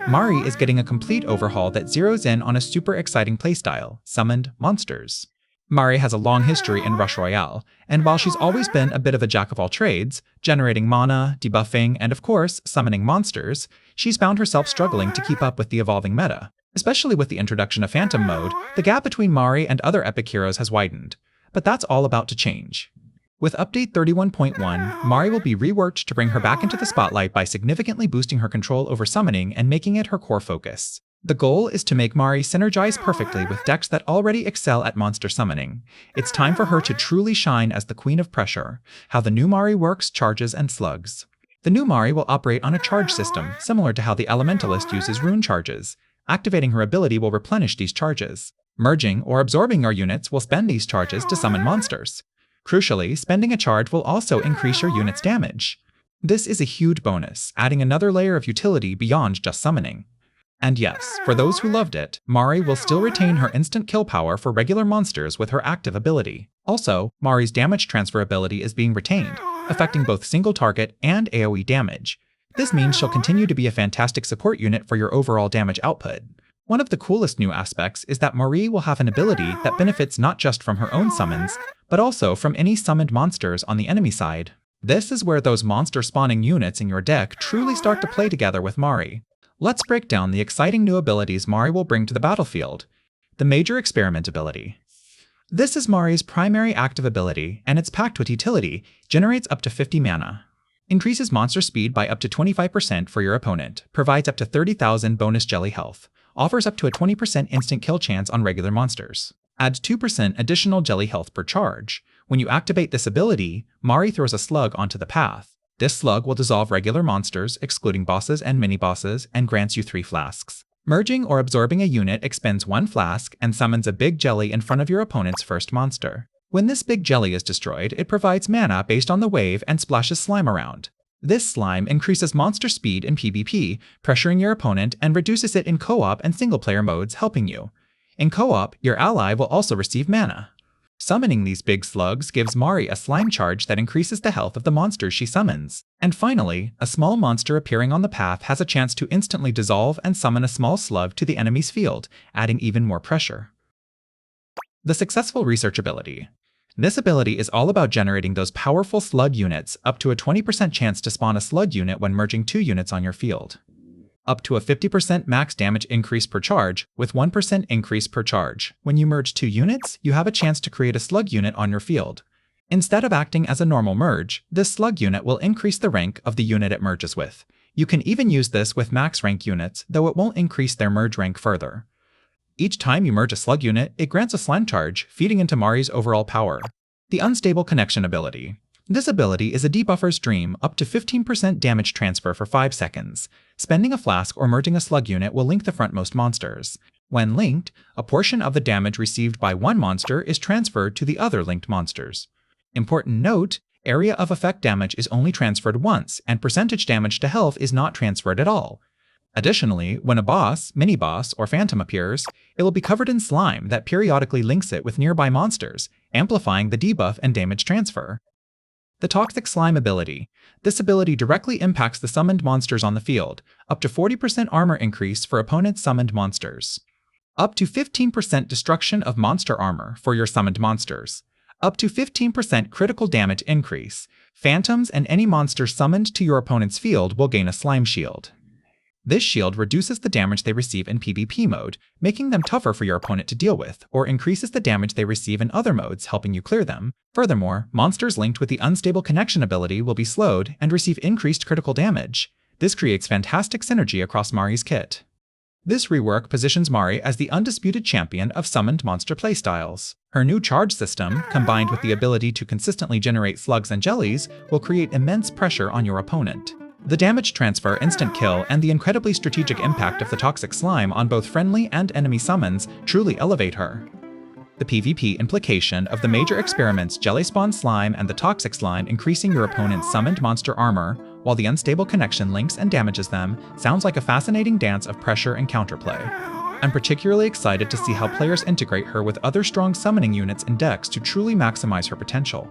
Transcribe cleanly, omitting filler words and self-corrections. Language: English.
Mari is getting a complete overhaul that zeroes in on a super exciting playstyle, summoned monsters. Mari has a long history in Royale, and while she's always been a bit of a jack of all trades, generating mana, debuffing, and of course, summoning monsters, she's found herself struggling to keep up with the evolving meta. Especially with the introduction of Phantom mode, the gap between Mari and other epic heroes has widened. But that's all about to change. With update 31.1, Mari will be reworked to bring her back into the spotlight by significantly boosting her control over summoning and making it her core focus. The goal is to make Mari synergize perfectly with decks that already excel at monster summoning. It's time for her to truly shine as the Queen of Pressure. How the new Mari works, charges, and slugs. The new Mari will operate on a charge system, similar to how the Elementalist uses rune charges. Activating her ability will replenish these charges. Merging or absorbing your units will spend these charges to summon monsters. Crucially, spending a charge will also increase your unit's damage. This is a huge bonus, adding another layer of utility beyond just summoning. And yes, for those who loved it, Mari will still retain her instant kill power for regular monsters with her active ability. Also, Mari's damage transfer ability is being retained, affecting both single target and AoE damage. This means she'll continue to be a fantastic support unit for your overall damage output. One of the coolest new aspects is that Mari will have an ability that benefits not just from her own summons, but also from any summoned monsters on the enemy side. This is where those monster-spawning units in your deck truly start to play together with Mari. Let's break down the exciting new abilities Mari will bring to the battlefield. The Major Experiment ability. This is Mari's primary active ability, and it's packed with utility, generates up to 50 mana. Increases monster speed by up to 25% for your opponent, provides up to 30,000 bonus jelly health, offers up to a 20% instant kill chance on regular monsters. Adds 2% additional jelly health per charge. When you activate this ability, Mari throws a slug onto the path. This slug will dissolve regular monsters, excluding bosses and mini-bosses, and grants you 3 flasks. Merging or absorbing a unit expends 1 flask and summons a big jelly in front of your opponent's first monster. When this big jelly is destroyed, it provides mana based on the wave and splashes slime around. This slime increases monster speed in PvP, pressuring your opponent, and reduces it in co-op and single-player modes, helping you. In co-op, your ally will also receive mana. Summoning these big slugs gives Mari a slime charge that increases the health of the monsters she summons. And finally, a small monster appearing on the path has a chance to instantly dissolve and summon a small slug to the enemy's field, adding even more pressure. The Successful Research ability. This ability is all about generating those powerful slug units, up to a 20% chance to spawn a slug unit when merging 2 units on your field. Up to a 50% max damage increase per charge, with 1% increase per charge. When you merge 2 units, you have a chance to create a slug unit on your field. Instead of acting as a normal merge, this slug unit will increase the rank of the unit it merges with. You can even use this with max rank units, though it won't increase their merge rank further. Each time you merge a slug unit, it grants a slime charge, feeding into Mari's overall power. The Unstable Connection ability. This ability is a debuffer's dream, up to 15% damage transfer for 5 seconds. Spending a flask or merging a slug unit will link the frontmost monsters. When linked, a portion of the damage received by one monster is transferred to the other linked monsters. Important note, area of effect damage is only transferred once, and percentage damage to health is not transferred at all. Additionally, when a boss, mini-boss, or phantom appears, it will be covered in slime that periodically links it with nearby monsters, amplifying the debuff and damage transfer. The Toxic Slime ability. This ability directly impacts the summoned monsters on the field, up to 40% armor increase for opponents' summoned monsters. Up to 15% destruction of monster armor for your summoned monsters. Up to 15% critical damage increase. Phantoms and any monsters summoned to your opponent's field will gain a slime shield. This shield reduces the damage they receive in PvP mode, making them tougher for your opponent to deal with, or increases the damage they receive in other modes, helping you clear them. Furthermore, monsters linked with the Unstable Connection ability will be slowed and receive increased critical damage. This creates fantastic synergy across Mari's kit. This rework positions Mari as the undisputed champion of summoned monster playstyles. Her new charge system, combined with the ability to consistently generate slugs and jellies, will create immense pressure on your opponent. The damage transfer, instant kill, and the incredibly strategic impact of the Toxic Slime on both friendly and enemy summons truly elevate her. The PvP implication of the Major Experiment's Jelly Spawn Slime and the Toxic Slime increasing your opponent's summoned monster armor, while the Unstable Connection links and damages them, sounds like a fascinating dance of pressure and counterplay. I'm particularly excited to see how players integrate her with other strong summoning units and decks to truly maximize her potential.